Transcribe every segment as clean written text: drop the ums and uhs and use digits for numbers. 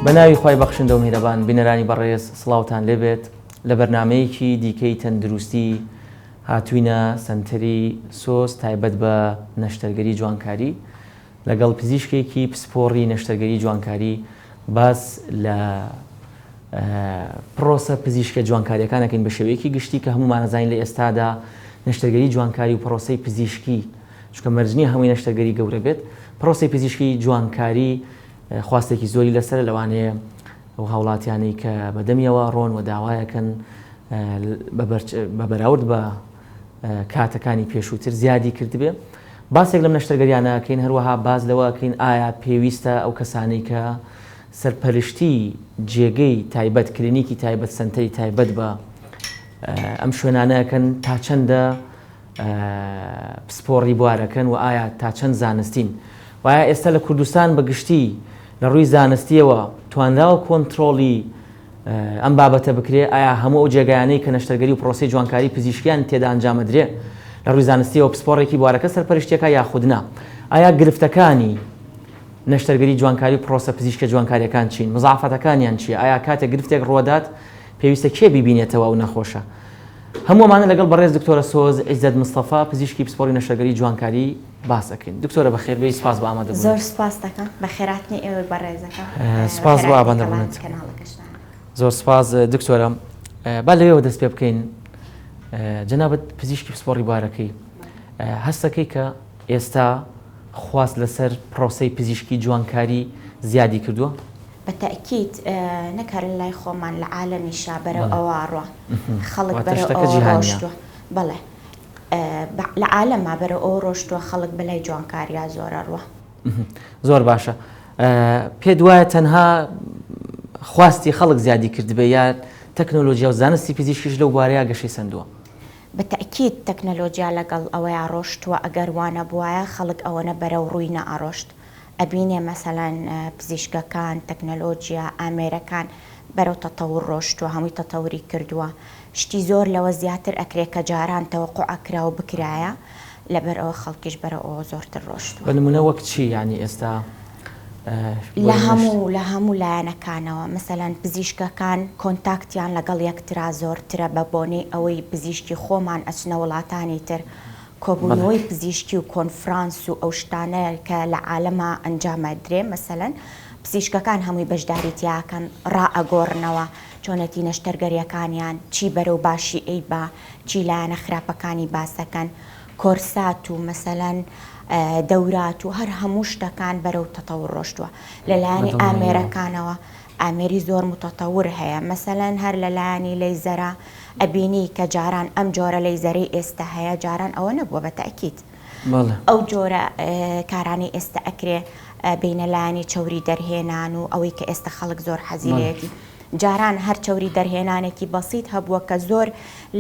بەناوی خی بەخشندە و میهرەبان بینەرانی بەڕێز سڵاوتان لێبێت لە بەرنمەیەکی دیکەی تەندروستی هاتوینە سنتەری سۆس تایبەت بە نەشتەرگەری جوانکاری لەگەڵ پزیشکێکی پسپۆڕی نەشتەرگەری جوانکاری باس لە پرۆسە پزیشکە جوانکاریەکانەکەین بە شێوەیەکی گشتی کە هەمومان نەزانین لە ئێستادا نەشتەرگەری جوانکاری و پرۆسەی پزیشکی چونکە مەرجنی هەمووی نەشتەرگەری گەورە بێت پرۆسەی پزیشکی جوانکاری خواستێکی زۆری لەسەر لەوانەیە ئەو هاوڵاتیانەی کە بەدەمیەوە ڕۆن و داوایەکەن بە بەراورد بە کاتەکانی پێشووتر زیادی کردبێ باسێک لەم نەشتەرگەریانەکەین هەروەها باز لەوەکەین ئایا پێویستە ئەو کەسانەی کە سەرپەرشتی جێگەی تایبەت کلینیکی تایبەت سنتەری تایبەت بە ئەم شوێنانەکەن تا چەندە پسپۆڕی بوارەکەن و ئایا تا چەند زانستین وایە ئێستا لە کوردستان بەگشتی لە ڕووی زانستیەوە توانراوە کۆنتترۆلی ئەم بابەتە بکرێ ئایا هەموو ئەو جێگایانەی کە نەشتەرگەری و پرۆسی جوانکاری پزیشکیان تێدا ئەنجامەدرێ لە ڕووی زانستیەوە پسپۆڕێکی بوارەکە سەرپەرشتیەکە یاخودنا ئایا گرفتەکانی نەشتەرگەری جوانکاری و پرۆسە پزیشکە جوانکاریەکان چین مزاعفەتەکانیان چیە ئایا کاتێک گرفتێک ڕۆدات پێویستە کێ بیبینێتەوە ئەو نەخۆشە هەموومانە لەگەڵ بەڕێز دکتۆرە سۆز عیزەت مستەفا پزیشکی پسپۆڕی نەشتەرگەری جوانکاری باسەکەین دکتۆرە بەخێربێی سپاس بە ئامادەبوونت زۆر سپاس دەکەم بە خێراتنی ئێوە بەڕێزەکە سپاس بۆ ئابەندەبوونت زۆر سپاس دکتۆرە با لەوێەوە دەست پێ بکەین جەنابەت پزیشکی پسپۆڕی بوارەکەی هەستەکەی کە ئێستا خواست لەسەر پرۆسەی پزیشکی جوانکاری زیادی کردووە بەتەکیید نەکار لای خۆمان لە عالەمیشا بەرەو ئەوە ڕوە خەڵک بەرەو ئەوە ڕۆشتووە بەڵێ لە عالەما بەرەو ئەو ڕۆشتووە خەڵک بەلای جوانکاریە زۆرە ڕوە زۆر باشە پێ دوایە تەنها خواستی خەڵک زیادی کردبێ یا تەکنۆلۆژیا و زانستی پزیشکیش لەو بارەیە گەشەی سندووە بەتەکیید تەکنەلۆژیا لەگەڵ ئەوەیە ڕۆشتووە ئەگەر وانە بواە خەڵک ئەوەنە بەرەو ڕووی نەئەڕۆشت ئەبینێ مەسەلەن پزیشکەکان تەکنەلۆژیا ئامێرەکان بەرەو تەتەور ڕۆشتووە هەمووی تەتەوری کردووە شتی زۆر لەوە زیاتر ئەکرێ کە جاران تەوەقع ئەکراوە بکرایە لەبەر ئەوە خەڵکیش بەرەو ئەوە زۆرتر ڕۆشتووە بە نمونە وەک چی ینی ئێستا لە هەموو لایەنەکانەوە مەسەلەن پزیشکەکان کۆنتاکتیان لەگەڵ یەکترا زۆرترە بە بۆنەی ئەوەی پزیشکی خۆمان ئەچنە وڵاتانی تر کۆبوونەوەی پزیشکی و کۆنفرانس و ئەو شتانەیە کە لە عالەما ئەنجامەدرێ مەسەلەن پزیشکەکان هەمووی بەشداریتیاکەن ڕائەگۆڕنەوە چۆنەتی نەشتەرگەریەکانیان چی بەرەو باشی ئەی با چی لایەنە خراپەکانی باسەکەن کۆرسات و مەسەلەن دەورات و هەر هەموو شتەکان بەرەو تەتەور ڕۆشتووە لەلایەنی ئامێرەکانەوە ئامێری زۆر متەتەور هەیە مەسەلەن هەر لەلایەنی لەیزەرە ئەبینی کە جاران ئەم جۆرە لەیزەرەی ئێستا هەیە جاران ئەوە نەبووە بەتەکیید ئەو جۆرە کارانی ئێستا ئەکرێ بینەلایەنی چەوری دەرهێنان و ئەوەی کە ئێستا خەڵک زۆر حەزیرەتی جاران هەر چەوری دەرهێنانێکی بەسیط هەبووە کە زۆر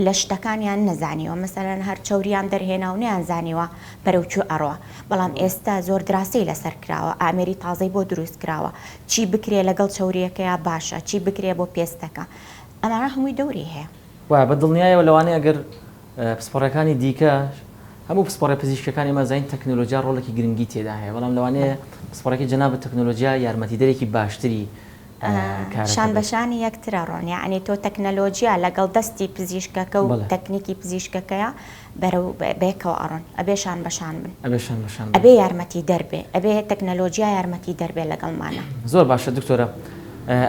لە شتەکانیان نەزانیوە مەسەلەن هەر چەوریان دەرهێنا و نەیان زانیوە بەرەوچوو ئەڕۆ بەڵام ئێستا زۆر دراسی لەسەر کراوە ئامێری تازەی بۆ دروست کراوە چی بکرێ لەگەڵ چەوریەکەیە باشە چی بکرێ بۆ پێستەکە ئەمانە هەمووی دەوری هەیە وای بە دڵنیایەوە لەوانەیە ئەگەر پسپۆڕەکانی دیکە هەموو پسپۆڕە پزیشکەکانی مەزین تەکنۆلۆژیا ڕۆڵێکی گرنگی تێدا هەیە بەڵام لەوانەیە پسپۆڕێکی جەنابەت تەکنۆلۆژیا یارمەتیدەرێکی باشتری شان بەشانی یەکترە ڕۆن یعنی تۆ تەکنەلۆژیا لەگەڵ دەستی پزیشکەکە و تەکنیکی پزیشکەکەیە بەرەو بێکەوە ئەڕۆن ئەبێ شان بەشان بن ئەبێ یارمەتی دەربێ ئەبێ تەکنەلۆژیا یارمەتی دەربێ لەگەڵمانە زۆر باشە دکتۆرە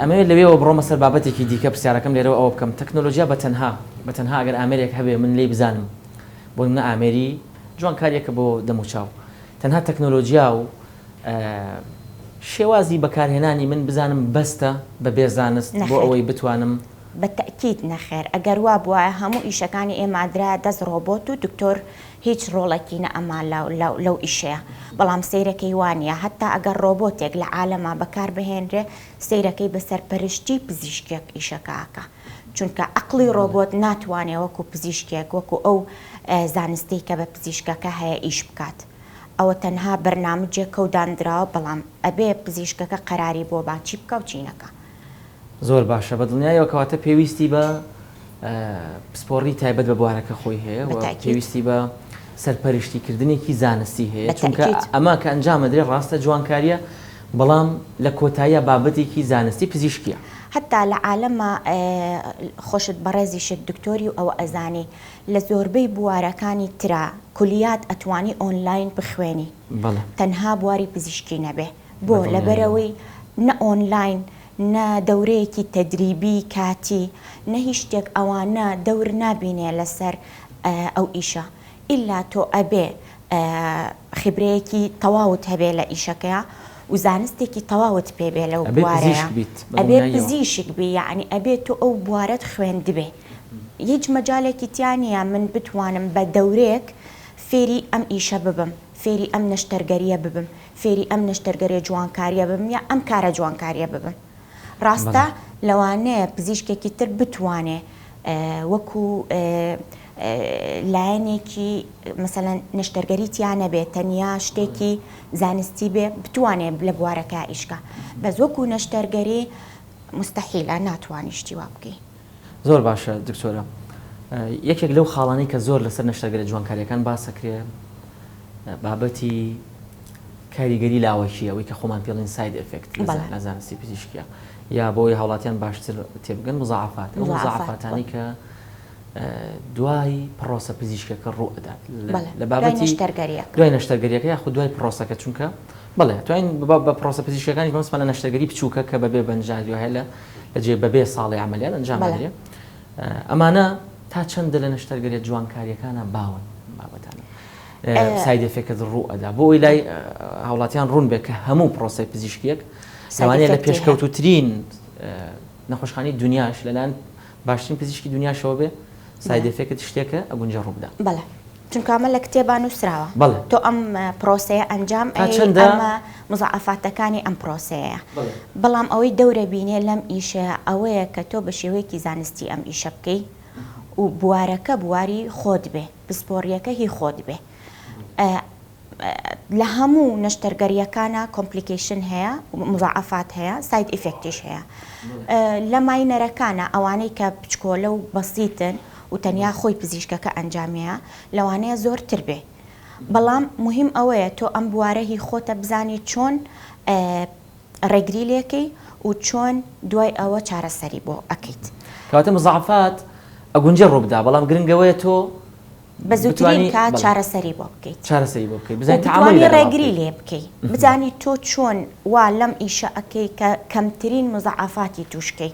ئەمەوێت لەوێەوە بڕۆمە سەر بابەتێکی دیکە پرسیارەکەم لێرەوە ئەوە بکەم تەکنۆلۆژیا بەتەنها ئەگەر ئامێرێک هەبێ من لێ بزانم بۆ منە ئامێری جوانکاریەکە بۆ دەموچاو تەنها تەکنۆلۆژیا و شێوازی بەکارهێنانی من بزانم بەستە بە بێزانست بۆ ئەوەی بتوانم بەتەکیید نەخێر ئەگەر وا بووە هەموو ئیشەکانی ئێمادرا دەست ڕۆبۆت و دکتۆر هیچ ڕۆڵێکی نەئەمان لەو ئیشەیە بەڵام سەیرەکەی وانە هەتا ئەگەر ڕۆبۆتێک لە عالەما بەکار بهێنرێ سەیرەکەی بەسەر پەرشتی پزیشکێک ئیشەکەکە چونکە عقلی ڕۆبۆت ناتوانێت وەکو پزیشکێک وەکو ئەو زانستی کە بە پزیشکەکە هەیە ئیش بکات ئەوە تەنها بەرنامجێک کەودانراوە بەڵام ئەبێ پزیشکەکە قەراری بۆ باچی بکە و چینەکە زۆر باشە بە دڵنیایەوە کەواتە پێویستی بە پسپۆڕی تایبەت بە بوارەکە خۆی هەیە و پێویستی بە سەرپەرشتیکردنێکی زانستی هەیە چونکە ئەمە کە ئەنجامەدرێت ڕاستە جوانکاریە بەڵام لە کۆتاییە بابەتێکی زانستی پزیشکیە. حتا لە عالەمە خۆشت بەڕێزیشت دکتۆری و ئەوە ئەزانی لە زۆربەی بوارەکانی ترا کولیات ئەتوانی ئۆنلاین بخوێنی تەنها بواری پزیشکی نەبێ بۆ لەبەرەوەی نە ئۆنلاین نە دەورەیەکی تەدریبی کاتی نە هیچ شتێک ئەوانە دەور نابینێ لەسەر ئەو ئیشە ئیلا تۆ ئەبێ خبرەیەکی تەواوت هەبێ لە ئیشەکەیە و زانستێکی تەواوت پێبێ لەو بوارەیە ئەبێ پزیشک بی یعنی ئەبێت تۆ ئەو بوارەت خوێندبێ هیچ مەجالێکی تیانە من بتوانم بە دەورێک فێری ئەم ئیشە ببم فێری ئەم نەشتەرگەریە ببم فێری ئەم نەشتەرگەریە جوانکاریە ببم یا ئەم کارە جوانکاریە ببم ڕاستە لەوانەیە پزیشکێکی تر بتوانێ وەکو لایەنێکی مەسەلەن نەشتەرگەری تیانە بێت تەنیا شتێکی زانستی بێ بتوانێت لە بوارەکە ئیشکە بەس وەکو نەشتەرگەری مستەحیلە ناتوانانی شتی وا بکەی. زۆر باشە دکتۆرە یەکێک لەو خاڵانەی کە زۆر لەسەر نەشتەرگەرە جوانکاریەکان باسەکرێ بابەتی کاریگەری لاوەکی ئەوەی کە خۆمان پێڵین ساید ئفکت لە زانستی پزیشکیە یا بۆی هاوڵاتیان باشتر تێبگەن مزاعفات ئەو مزاعفاتانی کە دوای پرۆسە پزیشکەکە ڕوو ئەدات لە بابەتی دوای نەشتەرگەریەکە یاخود دوای پرۆسەکە چونکە بەڵێ توانین بە پرۆسە پزیشکەکانی بەمسمان لە نەشتەرگەری بچووکە کە بەبێ بەنجاتی هەیە لە جێ بەبێ ساڵی عملیان ئەنجام بدرێت ئەمانە تا چەندە لە نەشتەرگەریە جوانکاریەکانە باون بابەتانە ساید ئفکت ڕوو ئەدا بۆ ئەوەی لای هاوڵاتیان ڕوون بێت کە هەموو پرۆسەی پزیشکیەک لەوانەیە لە پێشکەوتوترین نەخۆشخانەی دنیاش لەلایەن باشترین پزیشکی دنیاشەوە بێ ساید ئفکت شتێکە ئەگونجە ڕوو بدات. بەڵێ چونکە ئەمە لە کتێبان نووسراوە تۆ ئەم پرۆسەیە ئەنجام ئەمە مزاعفاتەکانی ئەم پرۆسەیە بەڵام ئەوەی دەورە بینێ لەم ئیشەیە ئەوەیە کە تۆ بە شێوەیەکی زانستی ئەم ئیشە بکەی و بوارەکە بواری خۆت بێ پسپۆڕیەکە هی خۆت بێ لە هەموو نەشتەرگەریەکانە کۆمپلیکیشن هەیە مزاعفات هەیە ساید ئیفکتیش هەیە لە ماینەرەکانە ئەوانەی کە بچکۆلە و بەسیتن و تەنیا خۆی پزیشکەکە ئەنجامەیە لەوانەیە زۆرتر بێ بەڵام مهم ئەوەیە تۆ ئەم بوارەهی خۆتە بزانی چۆن ڕێگری لێکەی و چۆن دوای ئەوە چارەسەری بۆ ئەکەیت کەواتە مزاعفات ئەگونجە ڕوو بدا بەڵام گرنگەوەیە تۆ بە زووترین کات چارەسەری بۆ بکەیت چارەسەری بۆ بکەیت بزانانی ڕێگری لێ بکەیت بزانی تۆ چۆن وا لەم ئیشە ئەەکەی کە کەمترین مزاعفاتی توشکەی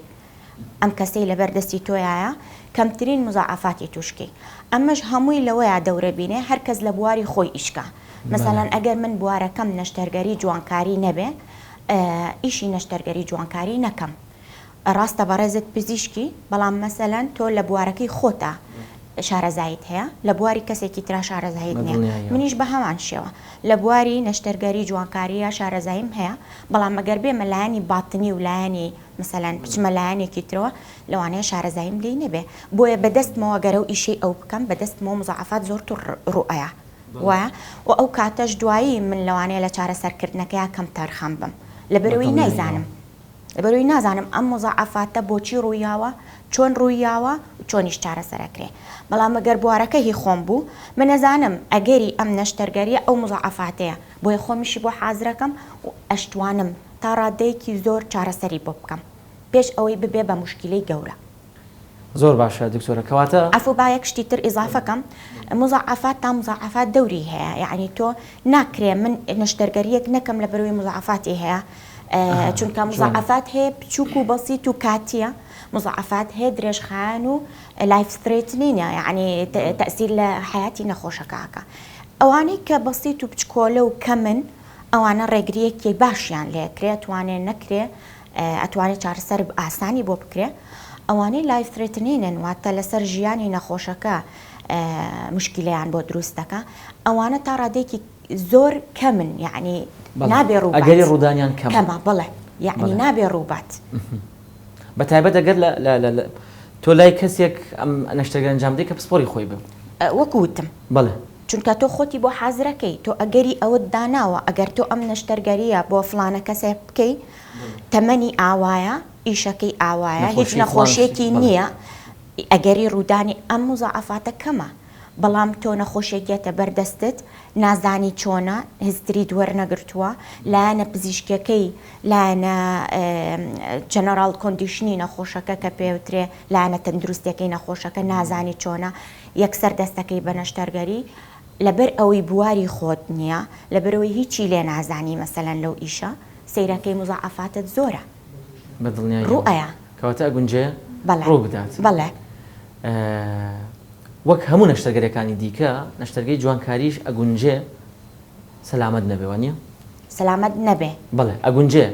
ئەم کەسەی لەبەردەستی تۆیایە کەمترین مزاعفاتی توشکەی ئەمەش هەمووی لەوەیە دەورە بینێ هەرکەس لە بواری خۆی ئیشکە مەسەڵەن ئەگەر من بوارەکەم نەشتەرگەری جوانکاری نەبێ ئیشی نەشتەرگەری جوانکاری نەکەم ڕاستە بەڕێزت پزیشکی بەڵام مەسەلەن تۆ لە بوارەکەی خۆتە شارەزایت هەیە لە بواری کەسێکی ترا شارەزایت نییە منیش بە هەمان شێوە لە بواری نەشتەرگەری جوانکاریە شارەزاییم هەیە بەڵام مەگەر بێ مەلایانی باتنی و لایەنی مەسەلەن بچمە لایەنێکی ترەوە لەوانەیە شارەزاییم لێی نەبێ بۆیە بەدەستمەوە گەرە و ئیشەی ئەو بکەم بەدەستمەوە مزاعفات زۆرتر ڕوئەیە وایە و ئەو کاتەش دوایی من لەوانەیە لە چارەسەرکردنەکەیە کەم تەرخەم بم لەبەرەوەی نایزانم لەبەرەوەی نازانم ئەم مزاعفاتە بۆچی ڕوویاوە چۆن ڕوویاوە و چۆنیش چارەسەرەکرێ بەڵام ئەگەر بوارەکە هی خۆم بوو من نەزانم ئەگەری ئەم نەشتەرگەریە ئەو مزاعفاتەیە بۆیە خۆمیشی بۆ حازرەکەم و ئەشتوانم تا ڕادەیەکی زۆر چارەسەری بۆ بکەم پێش ئەوەی ببێ بە موشکیلەی گەورە. زۆر باشە دکتۆرە کەواتە ئەفو با یەک شتی تر ئیزافەکەم مزاعفات تا مزاعفات دەوری هەیە یعنی تۆ ناکرێ من نەشتەرگەریەک نەکەم لە بەروی مزاعفاتی هەیە چونکە مزاعفات هەیە بچووک و بەسیط و کاتیە مزاعفات هەیە درێژخایەن و لایف سترێتنینە یعنی تەسیر لە حیاتی نەخۆشەکەکە ئەوانەی کە بەسیط و بچکۆلە و کەمن ئەوانە ڕێگریەکی باشیان لێکرێ توانێت نەکرێ ئەتوانێت چارەسەر ئاسانی بۆ بکرێ ئەوانەی لایف سترێتنینن واتە لەسەر ژیانی نەخۆشەکە مشکلیان بۆ دروستەکە ئەوانە تا ڕادێکی زۆر کەمن یعنی نابێ ڕووبات ئەگەری ڕوودانیان کەمە بڵێ یعنی نابێ ڕووبات بە تایبەت ئەگەر تۆ لای کەسێک ئەم نەشتەرگەری ئەنجام بدەیت کە پسپۆری خۆی بێ وەکوتم بەڵێ چونکە تۆ خۆتی بۆ حازرەکەی تۆ ئەگەری ئەوت داناوە ئەگەر تۆ ئەم نەشتەرگەریە بۆ فلانە کەسێ بکەی تەمەنی ئاوایە ئیشەکەی ئاوایە هیچ نەخۆشیێکی نییە ئەگەری ڕوودانی ئەم مزاعفاتە کەمە بەڵام تۆ نەخۆشیێکێتە بەردەستت نازانی چۆنە هیستری دووەرنەگرتووە لایەنە پزیشکەکەی لایەنە جەنەرال کۆندیشنی نەخۆشەکە کە پێوترێ لایەنە تەندروستیەکەی نەخۆشەکە نازانی چۆنە یەکسەر دەستەکەی بە نەشتەرگەری لەبەر ئەوەی بواری خۆت نییە لەبەرەوەی هیچی لێ نازانی مەسەلەن لەو ئیشە سەیرەکەی مزعفاتت زۆرە ڕوئەیە کەواتە ئەگونجێ ڕوو بدات بەڵێ وەک هەموو نەشتەرگەرەکانی دیکە نەشتەرگەی جوانکاریش ئەگونجێ سەلامەت نەبێ وانە سەلامەت نەبێ بەڵێ ئەگونجێ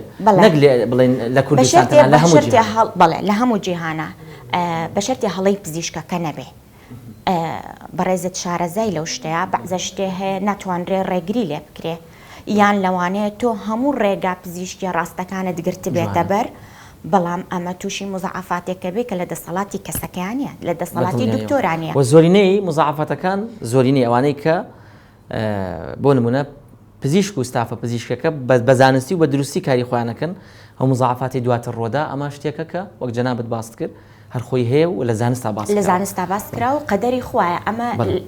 نەک بڵێن لە کوردستان لە هەموو بەڵێ لە هەموو جیهانە بە شەرتی هەڵەی پزیشکەکە نەبێ بەڕێزت شارەزای لەو شتەیە بەعزە شتێ هەیە ناتوانرێ ڕێگری لێ بکرێ یان لەوانەیە تۆ هەموو ڕێگا پزیشکی ڕاستەکانت گرت بێتە بەر بەڵام ئەمە تووشی مزعفاتێکە بێ کە لە دەسەڵاتی کەسەکانیە لە دەسەڵاتی دکتۆرانیە و زۆرینەی مزعفاتەکان زۆرینەی ئەوانەی کە بۆ نمونە پزیشک و ستافە پزیشکەکە بە زانستی و بە دروستی کاری خۆیانەکەن ئەو مزعفاتی دواتر ڕۆدا ئەمە شتێکە کە وەک جەنابەت باست کرد هەر خۆی هەیە و لە زانستا باس لە زانستا باس کرا و قەدەری خوایە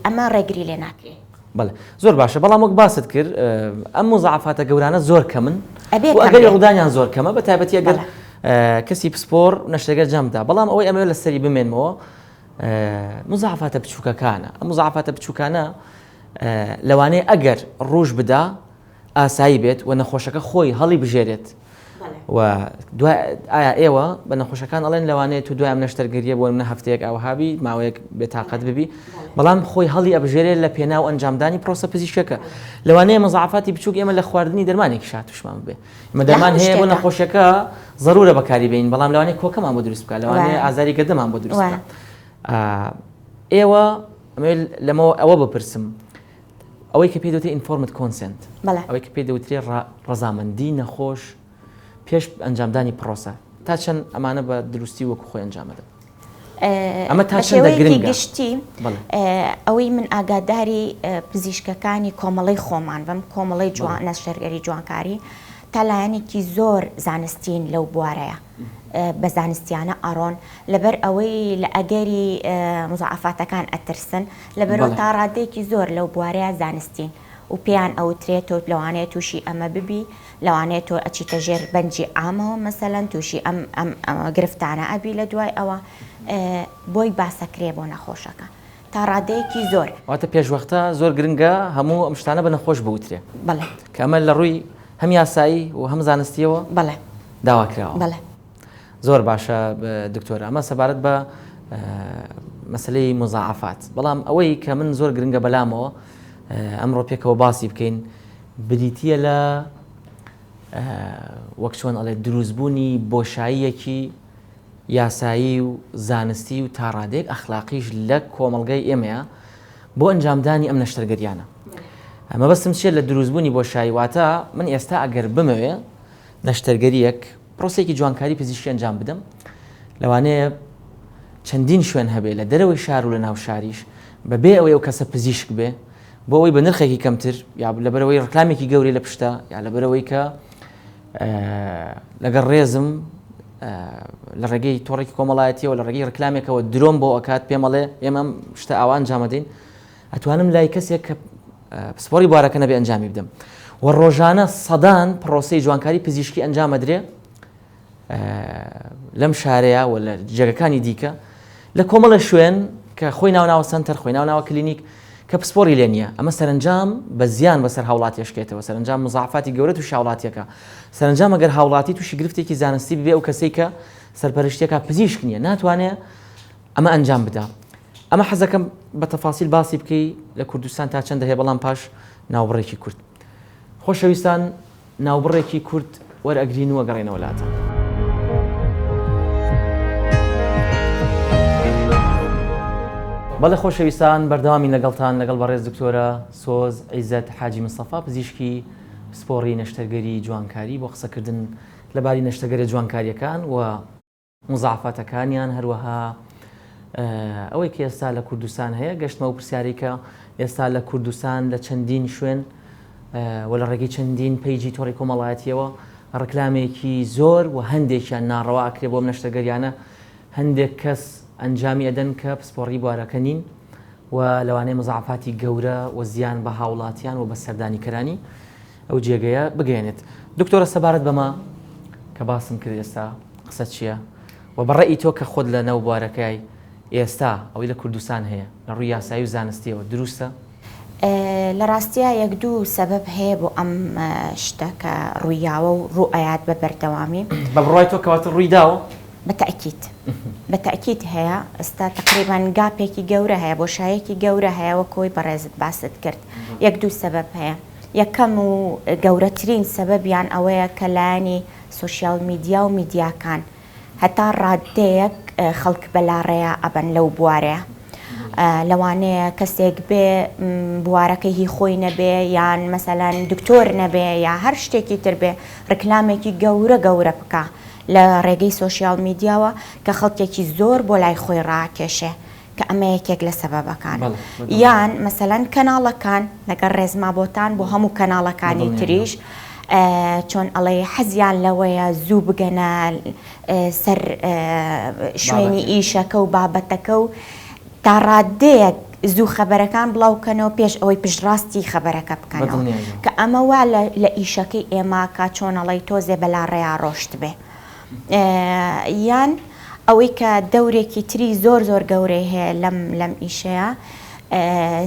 ئەمە ڕێگری لێ ناکرێت بەڵێ زۆر باشە بەڵام وەک باست کرد ئەم مزعفاتە گەورانە زۆر کەمن ئەگەر ڕوودانیان زۆر کەمە بە تایبەتی ئەگەر کەسی پسپۆر نەشتەرگەر جەمدا بەڵام ئەوەی ئەمە لە سەری بمێنمەوە مزعفاتە بچووکەکانە ئەم مزعفاتە بچووکانە لەوانەیە ئەگەر ڕۆژ بدا ئاسایی بێت و نەخۆشەکە خۆی هەڵی بژێرێت و ئایا ئێوە بە نەخۆشەکان ئەڵێن لەوانەیە تو دوای ئەم نەشتەرگەریە بۆ منە هەفتەیەک ئاوهابی ماوەیەک بێتاقەت ببی بەڵام خۆی هەڵی ئەبژێرێت لە پێناو ئەنجامدانی پرۆسە پزیشکەکە لەوانەیە مزعفاتی بچووک ئێمە لە خواردنی دەرمانێکی شات توشمان بێ ئمە دەرمان هەیە بۆ نەخۆشیەکە ضرورە بەکاری بین بەڵام لەوانەیە کۆکەمان بۆ دروست بکات لەوانەیە ئازاری گەردەمان بۆ دروست بکات ئێوە لەمەوە ئەوە بپرسم ئەوەی کە پێی دەوترێت ئینفۆرمت کۆنسنت ئەوەی کە پێی دەوترێت ڕەزامەندی نەخۆش پێش ئەنجامدانی پرۆسە تا چەند ئەمانە بە دروستی وەکو خۆی ئەنجامەدەن ئەمە تا چەندە گرنگە گشتی ئەوەی من ئاگاداری پزیشکەکانی کۆمەڵی خۆمان بم کۆمەڵی نەشتەرگەری جوانکاری تا لایەنێکی زۆر زانستین لەو بوارەیە بە زانستیانە ئەڕۆن لەبەر ئەوەی لە ئەگەری مزعفاتەکان ئەترسن لەبەرەوە تا ڕادەیەکی زۆر لەو بوارەیە زانستین و پێیان ئەوترێت تۆ لەوانەیە تووشی ئەمە ببی لەوانەیە تۆ ئەچیتە ژێر بەنجی ئامەوە مەسەلەن تووشی ئەم گرفتانە ئەبی لە دوای ئەوە بۆی باسەکرێ بۆ نەخۆشەکە تا ڕادەیەکی زۆر واتە پێشوەختە زۆر گرنگە هەموو ئەم شتانە بە نەخۆش بوترێ بەڵێ کە ئەمە لە ڕووی هەم یاسایی و هەم زانستیەوە بەڵێ داواکراوە بەڵێ زۆر باشە دکتۆرە ئەمە سەبارەت بە مەسلەی مزعفات بەڵام ئەوەی کە من زۆر گرنگە بەلامەوە ئەمڕۆ پێکەوە باسی بکەین بریتە لە وەک چۆن ئەڵێ دروستبوونی بۆشاییەکی یاسایی و زانستی و تا ڕادێک ئەخلاقیش لە کۆمەڵگەی ئێمەیە بۆ ئەنجامدانی ئەم نەشتەرگەریانە ئەمە بەستم چێت لە دروستبوونی بۆشایی واتە من ئێستا ئەگەر بمەوێ نەشتەرگەریەک پرۆسێکی جوانکاری پزیشکی ئەنجام بدەم لەوانەیە چەندین شوێن هەبێ لە دەرەوەی شار و لە ناو شاریش بەبێ ئەوەی ئەو کەسە پزیشک بێ بۆ ئەوەی بە نرخێکی کەمتر یا لەبەرەوەی ڕکلامێکی گەوری لە پشتە یا لەبەرەوەی کە لەگەڵ ڕێزم لە ڕێگەی تۆڕێکی کۆمەڵایەتیەوە لە ڕێگەی ڕکلامێکەوە درۆم بۆ ئەکات پێمەڵێ ئێمە شتە ئاوان ئەنجامەدەین ئەتوانم لای کەسێک کە پسپۆری بوارەکە نەبێ ئەنجامی بدەم و ڕۆژانە سەدان پرۆسەی جوانکاری پزیشکی ئەنجامەدرێ لەم شارەیە و لە جێگەکانی دیکە لە کۆمەڵە شوێن کە خۆی ناوناوە سنتەر خۆی ناوناوە کلینیک کە پسپۆری لێ نییە ئەمە سەرنجام بە زیان بەسەر هاوڵاتیشکێتەوە سەرنجام مزعفاتی گەورە تووشی هاوڵاتیەکە سەرنجام ئەگەر هاوڵاتی تووشی گرفتێکی زانستی ببێ و کەسەی کە سەرپەرشتێکە پزیشک نییە ناتوانێت ئەمە ئەنجام بدە ئەمە حەزەکەم بە تەفاسیل باسی بکەی لە کوردستان تا چەندە هەیە بەڵام پاش ناوبڕێکی کورد خۆشەویستان ناوبڕێکی کورد وەرئەگرین و وەگەڕێنەوە وڵاتە بەڵێ خۆشەویستان بەردەوامی لەگەڵتان لەگەڵ بەڕێز دکتۆرە سۆز عیزەت حاجی مستەفا پزیشکی پسپۆڕی نەشتەرگەری جوانکاری بۆ قسەکردن لەباری نەشتەرگەری جوانکاریەکان و مزعفاتەکانیان هەروەها ئەوەی کە ئێستا لە کوردستان هەیە گەشتمە و پرسیارێکە ئێستا لە کوردستان لە چەندین شوێن و لە ڕێگەی چەندین پەیجی تۆڕی کۆمەڵایەتیەوە ڕکلامێکی زۆر و هەندێکیان ناڕەوا ئەکرێ بۆ ئەم نەشتەرگەریانە هەندێک کەس ئەنجامی ئەدەن کە پسپۆڕی بوارەکە نین و و لەوانەیە مزعفاتی گەورە و زیان بە هاوڵاتیان و بە سەردانیکەرانی ئەو جێگەیە بگەێنێت. دکتۆرە سەبارەت بەمە کە باسم کرد ئێستا قسە چییە و بەڕێی تۆ کە خۆت لە نەو بوارەکەی ئێستا ئەوەی لە کوردستان هەیە لە ڕووی یاسایی و زانستیەوە دروستە؟ لە ڕاستیە یەک دوو سەبەب هەیە بۆ ئەم شتەکە ڕوویاوە و ڕوئایات بە بەردەوامی. بە بڕای تۆ کەواتە ڕوویداوە؟ بەتەکیید هەیە. ئێستا تقریبان گاپێکی گەورە هەیە، بۆشایەکی گەورە هەیە وەکۆی بەڕێزت باست کرد. یەک دوو سەبەب هەیە. یەکەم و گەورەترین سەبەبیان ئەوەیە کە لایەنی سوشیال میدیا و میدیاکان هەتا ڕادەیەک خەڵک بەلاڕێیە ئەبەن لەو بوارەیە. لەوانەیە کەسێک بێ بوارەکەی هی خۆی نەبێ یان مەسەلەن دکتۆر نەبێ یا هەر شتێکی تر بێ ڕکلامێکی گەورە بکە لە ڕێگەی سوشیال میدیاوە کە خەڵکێکی زۆر بۆ لای خۆی ڕاکێشێ کە ئەمە یەکێک لە سەبەبەکان. یان مەسەلەن کەناڵەکان لەگەڵ ڕێزمابۆتان بۆ هەموو کەناڵەکانی تریش چۆن ئەڵێ حەزیان لەوەیە زوو بگەنە سەر شوێنی ئیشەکە و بابەتەکە و تا ڕادەیەک زوو خەبەرەکان بڵاوکەنەوە پێش ئەوەی پشتڕاستی خەبەرەکە بکەنەوە کە ئەمە وا لە ئیشەکەی ئێماکە چۆنەڵی تۆزێ بەلا ڕێیا ڕۆشت بێ. یان ئەوەی کە دەورێکی تری زۆر گەورەی هەیە لەم ئیشەیە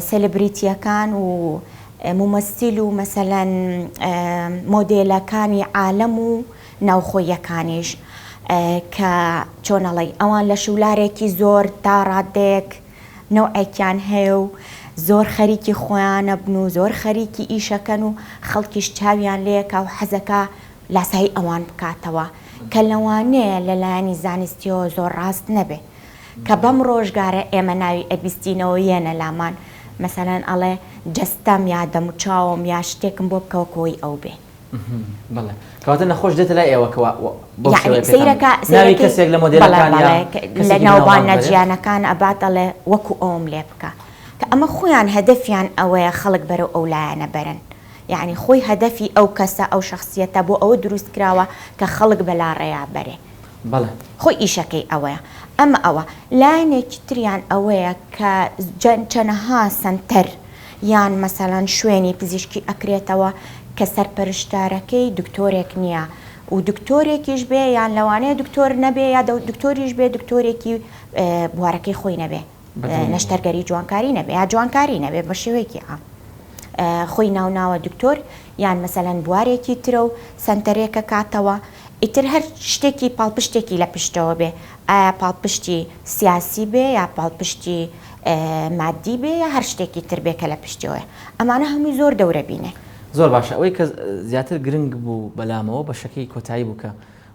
سەلبریتیەکان و ممثل و مەسەلەن مۆدێلەکانی عالەم و ناوخۆیەکانیش کە چۆنەڵی ئەوان لە شولارێکی زۆر تا ڕادێک نەوعێکیان هەیە و زۆر خەریکی خۆیانە بن و زۆر خەریکی ئیشەکەن و خەڵکیش چاویان لێکە و حەزەکە لاسایی ئەوان بکاتەوە کە لەوانەیە لەلایەنی زانستیەوە زۆر ڕاست نەبێ کە بەم ڕۆژگارە ئێمە ناوی ئەبیستینەوە یەنە لامان مەسەلەن ئەڵێ جەستەم یا دەموچاوم یا شتێکم بۆ بکەوە کۆی ئەو بێ. بەڵێ کەواتە نەخۆش دێتە لای ئێوەکەوە ناوی کەسێک لە مۆدێلەکان لە ناوبانە جیانەکان ئەبات ئەڵێ وەکو ئەوم لێ بکە کە ئەمە خۆیان هەدەفیان ئەوەیە خەڵک بەرەو ئەو لایەنە بەرن. یعنی خۆی هەدەفی ئەو کەسە ئەو شخصیەتە بۆ ئەوە دروست کراوە کە خەڵک بەلا ڕێیا بەرێ. خۆی ئیشەکەی ئەوەیە. ئەمە ئەوە لایەنێکی تریان ئەوەیە کە چەنەها سنتەر یان مەسەلەن شوێنی پزیشکی ئەکرێتەوە کە سەرپەرشتارەکەی دکتۆرێک نییە و دکتۆرێکیش بێ یان لەوانەیە دکتۆر نەبێ یا دکتۆریش بێ دکتۆرێکی بوارەکەی خۆی نەبێ نەشتەرگەری جوانکاری نەبێ یا جوانکاری نەبێ بە شێوەیەکی خۆی ناوناوە دکتۆر یان مەسەلەن بوارێکی ترە و سنتەرێکە کاتەوە ئیتر هەر شتێکی پاڵپشتێکی لە پشتەوە بێ ئایا پاڵپشتی سیاسی بێ یا پاڵپشتی مادی بێ یا هەر شتێکی تر بێ کە لە پشتەوە ئەمانە هەمووی زۆر دەورە بینێ. زۆر باشە ئەوەی کە زیاتر گرنگ بوو بەلامەوە بە شەکەی کۆتایی بوو کە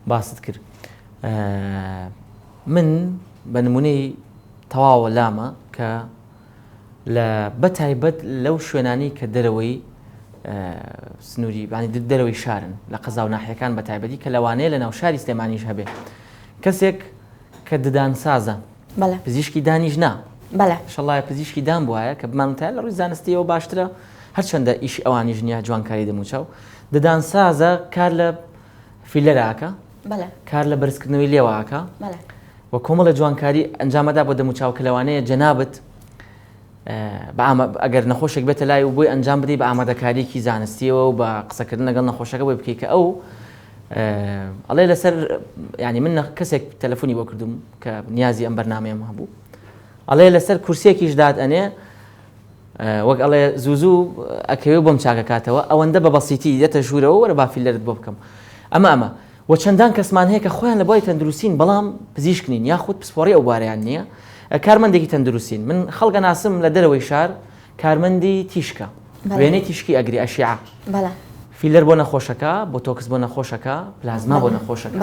باست کرد. من بە نمونەی تەواوە لامە کە لە بەتایبەت لەو شوێنانی کە دەرەوەی سنووری دەرەوەی شارن لە قەزا و ناحیەکان بەتایبەتی کە لەوانەیە لە ناو شاری سلێمانیش هەبێ کەسێک کە ددان سازە پزیشکی دانیش نا شەڵایە پزیشکی دان بواە کە بمانتە لە ڕووی زانستیەوە باشترە هەرچەندە ئیش ئەوانیش نیە جوانکاری دەموچاو ددان سازە کار لە فیلەراکە کار لە بەرزکردنەوەی لێواکە و کۆمەڵە جوانکاری ئەنجامەدا بۆ دەموچاو کە لەوانەیە جەنابەت ئەگەر نەخۆشێک بێتە لای و بۆی ئەنجام بدەی بە ئامادەکاریکی زانستیەوە و بە قسەکردن لەگەڵ نەخۆشەکە بۆی بکەی کە ئەو ئەڵێ لەسەر ینی من کەسێک تەلەفۆنی بۆ کردوم کە نیازی ئەم بەرنامەیەم هەبوو ئەڵێ لەسەر کورسێکیش داد ئەنێ وەک ئەڵێ زوو ئەکەوێ بۆم چاکەکاتەوە ئەوەندە بە بەسیتی دێتە ژوورەوە وەرە با فیلەرت بۆ بکەم ئەمە و چەندان کەسمان هەیە کە خۆیان لە بۆی تەندروستین بەڵام پزیشکنین یاخود پسپۆڕی ئەو بارەیان نییە کارمەندێکی تەندروستین من خەڵکە ناسم لە دەرەوەی شار کارمەندی تیشکە وێنەی تیشکی ئەگری ئەشیعە فیلەر بۆ نەخۆشەکە بۆ تۆکس بۆ نەخۆشەکە پلازما بۆ نەخۆشەکە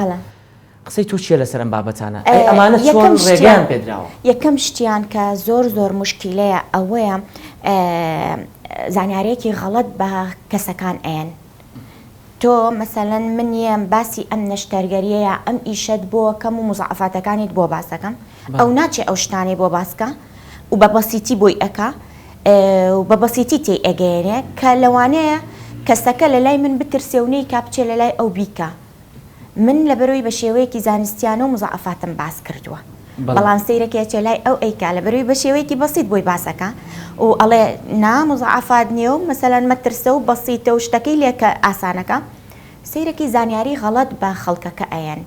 قسەی تۆ چیە لەسەر ئەم بابەتانە ئەمانە چۆن ڕێگەیان پێدراوە؟ یەکەم شتیان کە زۆر مشکیلەیە ئەوەیە زانیارێکی غەڵەت بە کەسەکان ئەیەن تۆ مەسەلەن منیەم باسی ئەم نەشتەرگەریەیە ئەم ئیشەت بۆ کەم و مزعفاتەکانیت بۆ باسەکەم ئەو ناچێ ئەو شتانی بۆ باسکە و بە بەسیتی بۆی ئەکا و بە بەسیتی تێ ئەگەێنێ کە لەوانەیە کەسەکە لە لای من بترسێ و نەی کا بچێ لە لای ئەو بیکە من لە بەرەوەی بە شێوەیەکی زانستیانە و مزعفاتم باس کردووە بەڵام سەیرەکێکە لای ئەو ئەیکا لە بەروی بە شێوەیەکی بەسیط بۆی باسەکە و ئەڵێ مزعفات نییە و مەسەلەن مەترسە و بەسیتە و شتەکەی لێکە ئاسانەکە سەیرەکی زانیاری غەڵەت بە خەڵکەکە ئەیەن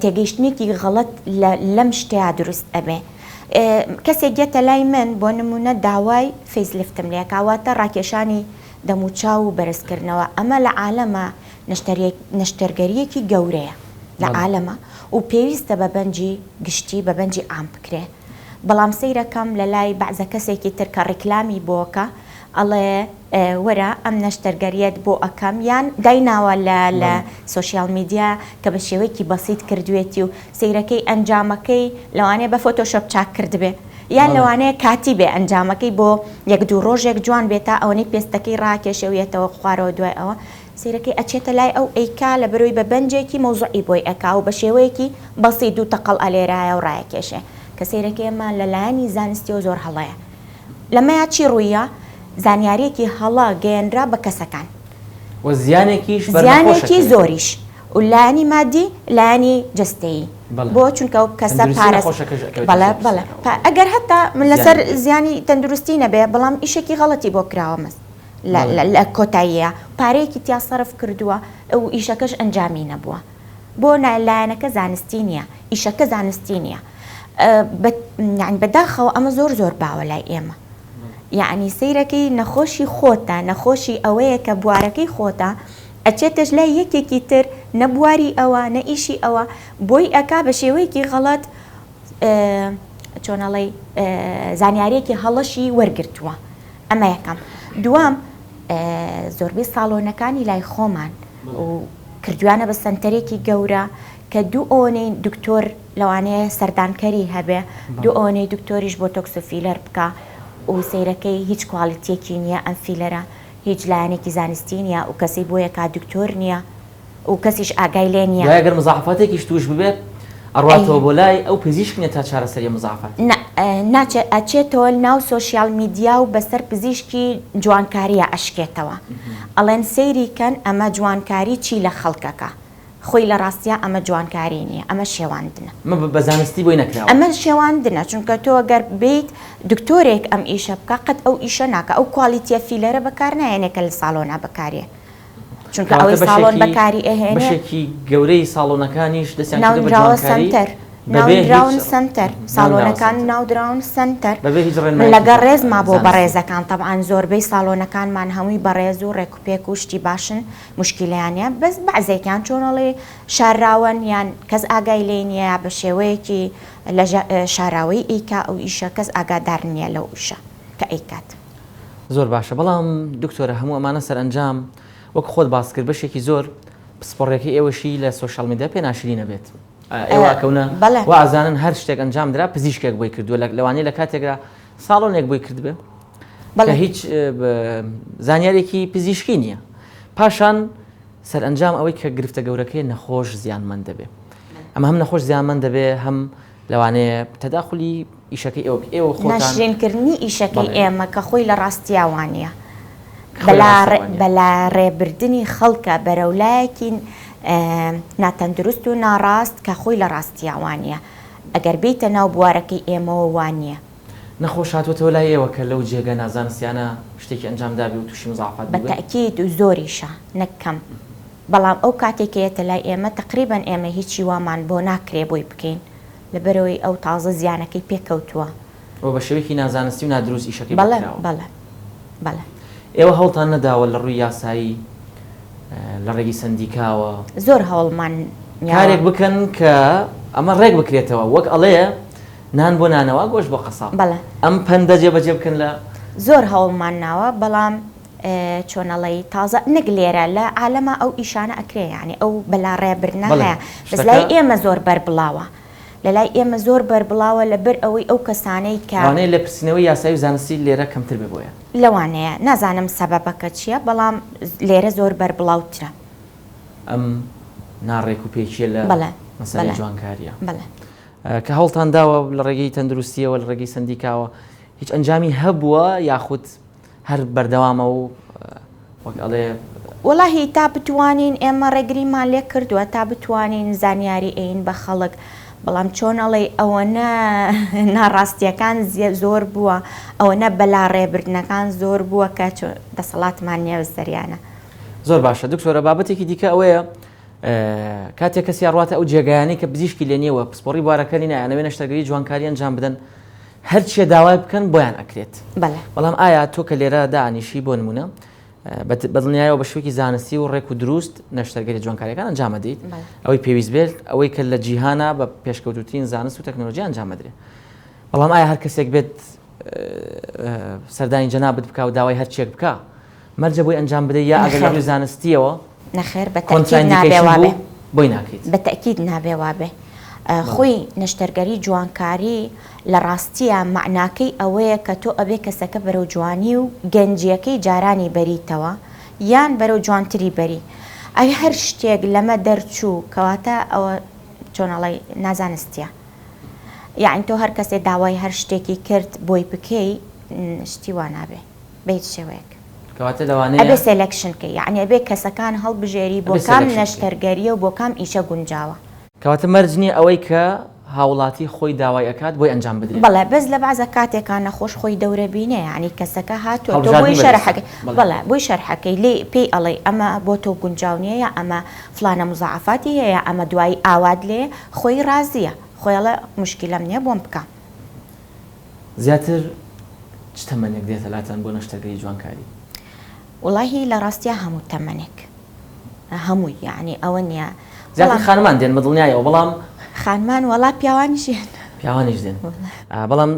تێگەیشتنێکی غەڵەت لەم شتەیە دروست ئەبێ کەسێک گێتە لای من بۆ نمونە داوای فەیسلیفتم لێ کاواتە ڕاکێشانی دەموچاو و بەرزکردنەوە ئەمە لە عالەمە نەشتەرگەریەکی گەورەیە لە عالەمە و پێویستە بە بەنجی گشتی بە بەنجی ئام بکرێ بەڵام سەیرەکەم لە لای بەعزە کەسێکی تر کە ڕیکلامی بۆکە ئەڵێ وەرە ئەم نەشتەرگەریەت بۆ ئەەکەم یان دایناوە لە سوۆشیال میدیا کە بە شێوەیەکی بەسیط کردوێتی و سەیرەکەی ئەنجامەکەی لەوانەیە بە فۆتۆشۆپ چاک کردبێ یان لەوانەیە کاتی بێ ئەنجامەکەی بۆ یەک دوو ڕۆژێک جوان بێتە ئەوەی پێستەکەی ڕاکێشەوێتەوە خوارەوە دوای ئەوە سیرەکەی ئەچێتە لای ئەو ئەیکا لە بەروی بە بەنجێکی مۆزوعی بۆی ئەکا و بە شێوەیەکی بەسیط و تەقەڵ ئەلێرایە و ڕایەکێشێ کە سیرەکەی ئێمە لەلایەنی زانستی و زۆر هەڵەیە لەمەیە چی ڕوویە زانیاریەکی هەڵا گەیەنرا بە کەسەکان و زیانێکیش زیانێکی زۆریش و لایەنی مادی لایەنی جستەیی بۆ چونکە ئەو کەسە پارێز بەڵێ ئەگەر هەتا من لەسەر زیانی تەندروستی نەبێ بەڵام ئیشێکی غەڵەتی بۆ کراوە مەست لە کۆتاییە پارەیەکی تیا سەرف کردووە ئەو ئیشەکەش ئەنجامی نەبووە بۆ لایەنەکە زانستی نییە ئیشەکە زانستی نییە بەداخەوە ئەمە زۆر باوە لای ئێمە یعنی سەیرەکەی نەخۆشی خۆتە نەخۆشی ئەوەیە کە بوارەکەی خۆتە ئەچێتش لای یەکێکی تر نەبواری ئەوە نە ئیشی ئەوە بۆی ئەکا بە شێوەیەکی غەڵەت چۆنەڵی زانیاریەکی هەڵەشی وەرگرتووە ئەمە یەکەم دوام زۆربەی ساڵۆنەکانی لای خۆمان و کردوانە بە سنتەرێکی گەورە کە دوو ئۆنەی دکتۆر لەوانەیە سەردانکەری هەبێ دوو ئۆنەی دکتۆریش بۆ تۆکسۆفیلەر بکە و سەیرەکەی هیچ کواڵیتیەکی نییە ئەم فیلەرە هیچ لایەنێکی زانستی نییە و کەسی بۆ یەکا دکتۆر نییە و کەسیش ئاگای لێ نییە ئەگەر مزاحفاتێکیش توش ببێت ئەڕاتەوە بۆ لای ئەو پزیشکنێت تا چارەسەری مزاحفات ناچێت ئەچێتەوە ناو سۆشیال میدیا و بەسەر پزیشکی جوانکاریە ئەشکێتەوە ئەڵێن سەیری کەن ئەمە جوانکاری چی لە خەڵکەکە خۆی لە ڕاستیە ئەمە جوانکاری نییە ئەمە شێواندنە بە زانستی بۆی نەکراوە ئەمە شێواندنە چونکە تۆ گەر بیت دکتۆرێک ئەم ئیشە بکە قەت ئەو ئیشە ناکە ئەو کوالیتیە فیلەرە بەکار نایەنێکە لە ساڵۆنا بەکارێ چونکە ئەوەی ساڵۆن بەکاری ئەهێنێ بەشێکی گەورەی ساڵۆنەکانیش دەستیان ناودراوە سنتەر ناودراون سنتەر ساڵۆنەکان ناودراون سنتەر لەگەڵ ڕێزما بۆ بەڕێزەکان طبعاً زۆربەی ساڵۆنەکانمان هەمووی بەڕێز و ڕێکوپێک و شتی باشن مشکیلیانە بەس بەعزێکیان چۆنەڵێ شاراون یان کەس ئاگای لێ نییە بە شێوەیەکی لە شاراوەی ئیکا ئەو ئیشە کەس ئاگادار نییە لەو ئیشە کە ئەیکات زۆر باشە بەڵام دکتۆرە هەموو ئەمانە سەرئەنجام وەک خۆت باس کرد بەشێکی زۆر پسپۆڕێکی ئێوەشی لە سۆشیال میدیا پێ ناشری نەبێت ئێوەکەونە وازانن هەر شتێک ئەنجام درا پزیشکێک بۆی کردووە لەوانەیە لە کاتێکدا ساڵۆنێک بۆی کردبێ کە هیچ زانیارێکی پزیشکی نییە پاشان سەرئەنجام ئەوەی کە گرفتە گەورەکەی نەخۆش زیانمەند دەبێ ئەمە هەم نەخۆش زیانمەند دەبێ هەم لەوانەیە تەداخلی ئیشەکەی ئێوە خۆتان ناشرینکردنی ئیشەکەی ئێمە کە خۆی لە ڕاستیاوانە بەلا ڕێبردنی خەڵکە بەرەولایەکی ناتەندروست و ناڕاست کە خۆی لە ڕاستیاوانە ئەگەر بیتە ناو بوارەکەی ئێمەوە وانە نەخۆش هاتوۆتەوە لای ئێوە کە لەو جێگە نازانستیانە شتێکی ئەنجامدابی و تووشی مزاحفات بە تەکید و زۆریشە نەکەم بەڵام ئەو کاتێکەیەتە لای ئێمە تقریبان ئێمە هیچی وامان بۆ ناکرێ بۆی بکەین لەبەرەوەی ئەو تازە زیانەکەی پێکەوتووە بە شێوەیەکی نازانستی و نادروست ئیشەکەی بەڵێ ئێوە هەوڵتان نەداوە لە ڕووی یاسایی لە ڕێگی سندیکاوە زۆر هەوڵمان کارێک بکەن کە ئەمە ڕێک بکرێتەوە وەک ئەڵەیە نان بۆ نانەوە گۆشت بۆ قەساڵ ئەم پەندە جێبەجێ بکەن لە زۆر هەوڵمان ناوە بەڵام چۆنەڵی تازە نەک لێرە لە عالەمە ئەو ئیشانە ئەکرێ یعنی ئەو بەلا ڕێبرنە هەیە بەس لای ئێمە زۆر بەربڵاوە لەلای ئێمە زۆر بەربڵاوە لەبەر ئەوەی ئەو کەسانەی کە لە پرسینەوەی یاسایی و زانستی لێرە کەمتر بێ بۆیە لەوانەیە نازانم سەبەبەکە چییە بەڵام لێرە زۆر بەربڵاوترە ئەم ناڕێک و پێچیە لە مەسەلەی جوانکاریە کە هەوڵتان داوە لە ڕێگەی تەندروستیەوە لە ڕێگەی سندیکاوە هیچ ئەنجامی هەبووە یاخود هەر بەردەوامە و وەک ئەڵێ وەڵاهی تا بتوانین ئێمە ڕێگریمان لێ کردووە تا بتوانین زانیاری ئەین بە خەڵک بەڵام چۆنەڵێ ئەوەنە ناڕاستیەکان زۆر بووە ئەوەنە بەلا ڕێبردنەکان زۆر بووە کە دەسەڵاتمان نییە زەریانە. زۆر باشە دکتۆرە بابەتێکی دیکە ئەوەیە کاتێک کەسی ڕاتە ئەو جێگایانەی کە پزیشکی لێ نیەوە پسپۆڕی بوارەکەی نایانەوێ نەشتەرگەری جوانکاری ئەنجام بدەن هەرچیە داوای بکەن بۆیان ئەکرێت. بەڵام ئایا تۆ کە لێرە دانیشی بۆ نمونە بەدڵنیایەوە بە شوێکی زانستی و ڕێک و دروست نەشتەرگەری جوانکاریەکان ئەنجام دەیت ئەوەی پێویست بێت ئەوەی کە لە جیهانە بە پێشکەوتوترین زانست و تەکنۆلۆژی ئەنجام بدرێت. بەڵام ئایا هەر کەسێک بێت سەردانی جەنابەت بکە و داوای هەرچیەک بکە مەرجە بۆی ئەنجام بدەیت یا ئەگەر لە ڕووی زانستیەوە نەخێر بەتەکید نابێ بۆی ناکەیت بەتەکید نابێ وابێ. خۆی نەشتەرگەری جوانکاری لە ڕاستیە معناکەی ئەوەیە کە تۆ ئەبێ کەسەکە بەرەو جوانی و گەنجیەکەی جارانی بەریتەوە یان بەرەو جوانتری بەری. ئەگە هەر شتێک لەمە دەرچوو کەواتە ئەوە چۆنەڵی نازانستیە. یعنی تۆ هەر کەسێ داوای هەر شتێکی کرد بۆی بکەی شتی وا نابێ بیت شێوەیەک. ئەبێ سێلەکشنکە یعنی ئەبێ کەسەکان هەڵبژێری بۆ کام نەشتەرگەریە و بۆ کام ئیشە گونجاوە. کەواتە مەرجنی ئەوەی کە هاوڵاتی خۆی داوای ئەکات بۆی ئەنجام بدرێت. بەڵێ بەس لە بەعزە کاتێکان نەخۆش خۆی دەورە بینێ ینی کەسەکە هاتووە تۆ بۆی شەرحەکەی بەڵێ بۆی شەرحەکەی لێ پێی ئەڵێ ئەمە بۆ تۆ گونجاو نیە یا ئەمە فلانە مزعفاتی هەیە ئەمە دوایی ئاواد لێ خۆی رازیە خۆیڵە مشکلەم نییە بۆم بکە. زیاتر چ تەمەنێک دێتە لاتان بۆ نەشتەرگەری جوانکاری؟ وڵاهی لە ڕاستیە هەموو تەمەنێک هەمووی یعنی ئەوە نییە زیاتر خانمان دێن بەدڵنیایەوە بەڵام خانمان وەڵا پیاوانیشێن پیاوانیش دێن بەڵام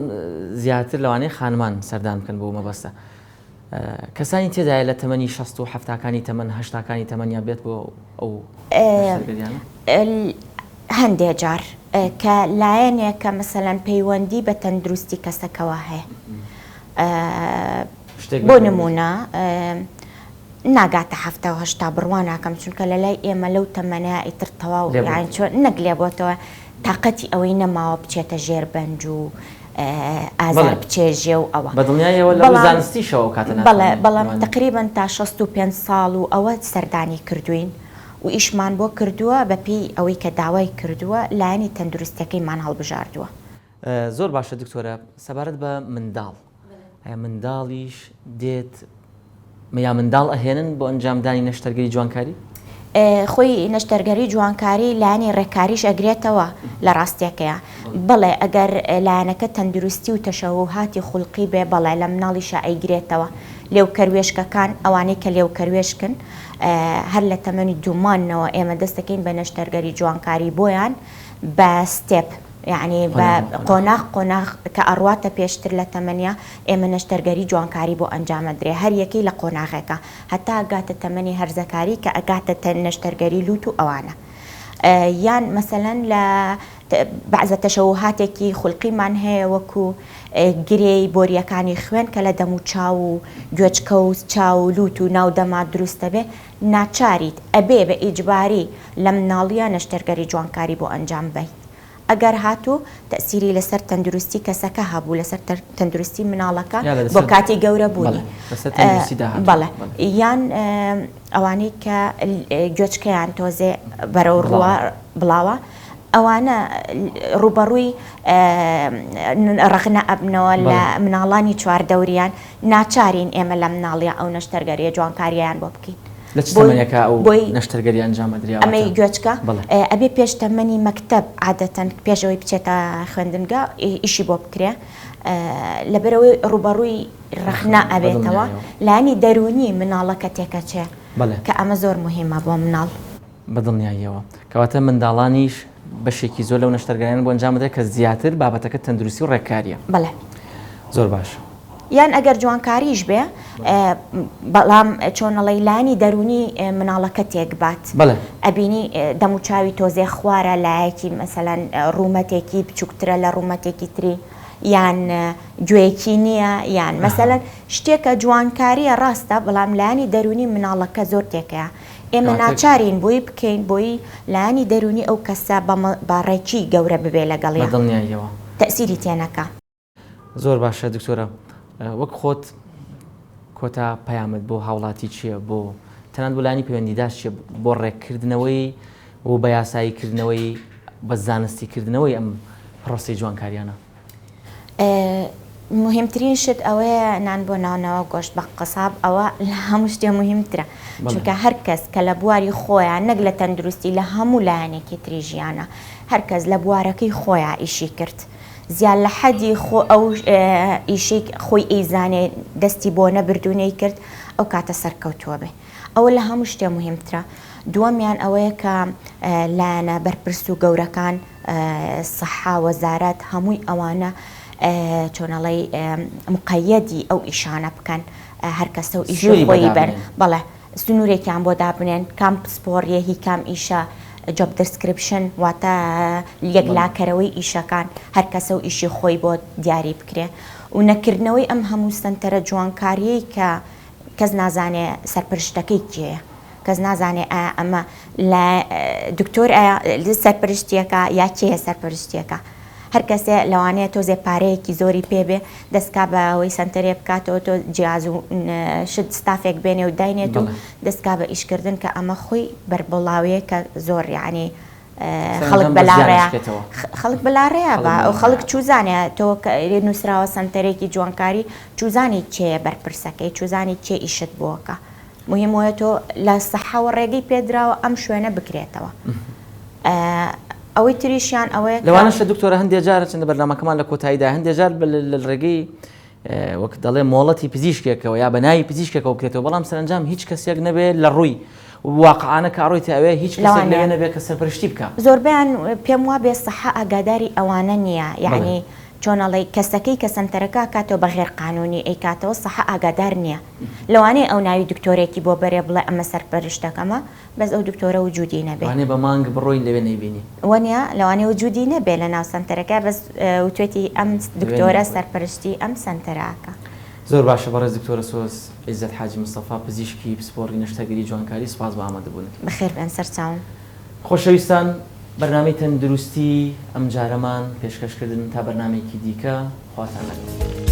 زیاتر لەوانەیە خانمان سەردان بکەن بۆ مەبەستە. کەسانی تێدایە لە تەمەنی 60 و 70کانی تەمەن 80کانی تەمەنیا بێت بۆ ئەو هەندێک جار کە لایەنێک کە مەسەلەن پەیوەندی بە تەندروستی کەسەکەەوە هەیە. بۆ نمونە ناگاتە هەفتە و هەشتا بڕواناکەم چونکە لە لای ئێمە لەو تەمەنە ئیتر تەواو یان چۆن نەگلێ بۆتەوە تااقەتی ئەوەی نەماوە بچێتە ژێر بەنج و ئازار بچێژێ و ئەوە بەدڵنیایەوە لە زانستیشەوە کاتە بەڵام تقریبان تا 65 ساڵ و ئەوە سەردانی کردوین و ئیشمان بۆ کردووە بەپی ئەوەی کە داوای کردووە لایەنی تەندروستەکەیمان هەڵبژاردووە. زۆر باشە دکتۆرە سەبارەت بە منداڵ منداڵیش دێت یا منداڵ ئەهێنن بۆ ئەنجامدانی نەشتەرگەری جوانکاری؟ خۆی نەشتەرگەری جوانکاری لایەنی ڕێکاریش ئەگرێتەوە لە ڕاستیەکەیە. بڵێ ئەگەر لایەنەکە تەندروستی و تەشەوهاتی خوڵقی بێ بەڵێ لە مناڵیشە ئەیگرێتەوە. لێوکەروێشکەکان ئەوانەی کە لێوکەروێشکن هەر لە تەمەنی دوومانەوە ئێمە دەستەکەین بە نەشتەرگەری جوانکاری بۆیان بە ستێپ یعنی بە قۆناغ کە ئەڕواتە پێشتر لە تەمەنیا ئێمە نەشتەرگەری جوانکاری بۆ ئەنجامەدرێ هەر یەکەی لە قۆناغێکە هەتا ئەگاتە تەمەنی هەرزەکاری کە ئەگاتە نەشتەرگەری لوت و ئەوانە یان مەسەلەن لە بەعزە تەشەوهاتێکی خوڵقیمان هەیە وەکو گرێی بۆریەکانی خوێن کە لە دەم و چاو و گوێچکە و چاو و لوت و ناودەما دروستە بێ ناچاریت ئەبێ بە ئیجباری لە مناڵیە نەشتەرگەری جوانکاری بۆ ئەنجام بیت. ئەگەر هاتوو تەسیری لەسەر تەندروستی کەسەکە هەبوو لەسەر تەندروستی مناڵەکە بۆ کاتی گەورە بوونی بەڵێ یان ئەوانەی کە گوێچکەیان تۆزێ بەرەو ڕوە بڵاوە ئەوانە ڕوبەڕووی ڕخنە ئەبنەوە لە مناڵانی چواردەوریان ناچارین ئێمە لە مناڵیە ئەو نەشتەرگەریە جوانکاریان بۆ بکەین. لە چ تەمەنێکە ئەو نەشتەرگەری ئەنجامەدرێت؟ ئەمەی گوێچکە ئەبێ پێش تەمەنی مەکتەب عادەتەن پێشەوەی بچێتە خوێندنگە ئیشی بۆ بکرێ لەبەرەوەی ڕوبەڕووی ڕخنا ئەبێتەوە لانی دەرونی مناڵەکە تێکەچێ کە ئەمە زۆر مهمە بۆ مناڵ بەدڵنیاییەوە. کەواتە منداڵانیش بەشێکی زۆر لەو نەشتەرگەریان بۆ ئەنجام بدرێت کە زیاتر بابەتەکە تەندروستی و ڕێکاریە. بەڵێ زۆر باش. یان ئەگەر جوانکاریش بێ بەڵام چۆنەڵی لانی دەرونی مناڵەکە تێکبات ئەبینی دەم و چاوی تۆزێ خوارە لایەکی مەسەلەن ڕوومەتێکی بچووکترە لە ڕوومەتێکی تری یان گوێیەکی نییە یان مەسەلەن شتێکە جوانکاریە ڕاستە بەڵام لانی دەرونی مناڵەکە زۆر تێکەیە ئێمە ناچارین بۆی بکەین بۆی لانی دەرونی ئەو کەسە باڕێکی گەورە ببێ لەگەڵی دڵنیاییەوە تەسیری تێنەکە. زۆر باشە دکتۆرە وەک خۆت کۆتا پەیامت بۆ هاوڵاتی چییە بۆ تەنانەت بۆ لانی پەیوەندیدار چیە بۆ ڕێککردنەوەی و بە یاساییکردنەوەی بە زانستیکردنەوەی ئەم پرۆسی جوانکاریانە؟ مهمترین شت ئەوەیە نان بۆ ناونەوە گۆشت بە قەساب ئەوە لە هەموو شتێ مهمترە چونکە هەر کەس کە لە بواری خۆیان نەک لە تەندروستی لە هەموو لایەنێکی تری ژیانە هەر کەس لە بوارەکەی خۆیان ئیشی کرد زیان لە حەدی ئەو ئیشی خۆی ئەیزانێ دەستی بۆ نەبردوونەی کرد ئەو کاتە سەرکەوتووە بێ ئەوە لە هەموو شتێ مهمترە. دووەمیان ئەوەیە کە لایەنە بەرپرس و گەورەکان سەحا وەزارەت هەمووی ئەوانە چۆنەڵی مقەیەدی ئەو ئیشانە بکەن هەر کەسە و ئیشی خۆی بەر بەڵێ سنوورێکیان بۆ دابنێن کام سپۆڕیە هی کام ئیشە جۆب دەسکریپشن واتە یەکلاکەرەوەی ئیشەکان هەر کەسە و ئیشی خۆی بۆ دیاری بکرێ و نەکردنەوەی ئەم هەموو سنتەرە جوانکاریەی کە کەس نازانێ سەرپرشتەکەی کێیە کەس نازانێ ئەمە لە دکتۆر سەرپرشتیەکە یا کێیە سەرپرشتیەکە هەر کەسێ لەوانەیە تۆزێ پارەیەکی زۆری پێبێ دەستکا بە ئەوەی سنتەرێ بکاتەوە تۆ جیاز و شت ستافێک بێنێ و داینێت و دەستکا بە ئیشکردن کە ئەمە خۆی بەربڵاوەیە کە زۆر یعنی خەڵک بەلاڕەیە خەڵک بەلاڕەیە بە ئەو خەڵک چوزانێ تۆ نووسراوە سنتەرێکی جوانکاری چوزانی چێە بەرپرسەکەی چوزانی چێ ئیشت بۆکە مهم وایە تۆ لە سەحاوە ڕێگەی پێدراوە ئەم شوێنە بکرێتەوە. ئەوەی تریشیان ئەوەیە لەوانەشە دکتۆرە هەندێک جارە چەندە بەرنامەکەمان لە کۆتاییدا هەندێک جار لە ڕێگەی وەک دەڵێ مۆڵەتی پزیشکێکەوە یا بەناوی پزیشکێکەوە بکرێتەوە بەڵام سەرنجام هیچ کەسێک نەبێت لە ڕووی واقعانە کاڕۆیتە ئەوێ هیچ کەسێک لەوێ نەبێت کە سەرپەرشتی بکە. زۆربیان پێم وا بێ سەحا ئاگاداری ئەوانە نییە یعنی چۆنەڵی کەسەکەی کە سنتەرەکە کاتەوە بە غێر قانونی ئەی کاتەوە سەحا ئاگادار نییە لەوانەیە ئەو ناوی دکتۆرێکی بۆ بەرێ بڵێ ئەمە سەرپەرشتەکەمە بەس ئەو دکتۆرە وجودی نەبێ بە مانگ بڕۆی لەوێ نەیبینی وانە لەوانەیە وجودی نەبێ لە ناو سنتەرەکە بەس وتوێتی ئەم دکتۆرە سەرپەرشتی ئەم سنتەراکە. زۆر باشە بەڕێز دکتۆرە سۆز عیزەت حاجی مستەفا پزیشکی پسپۆڕی نەشتەگەری جوانکاری سپاس بە ئامادەبوونت. بەخێر بێن سەرچاوم. خۆشەویستان بەرنامەی تەندروستی ئەم جارەمان پێشکەشکردن تا بەرنامەیەکی دیکە خواتان لەگەڵ.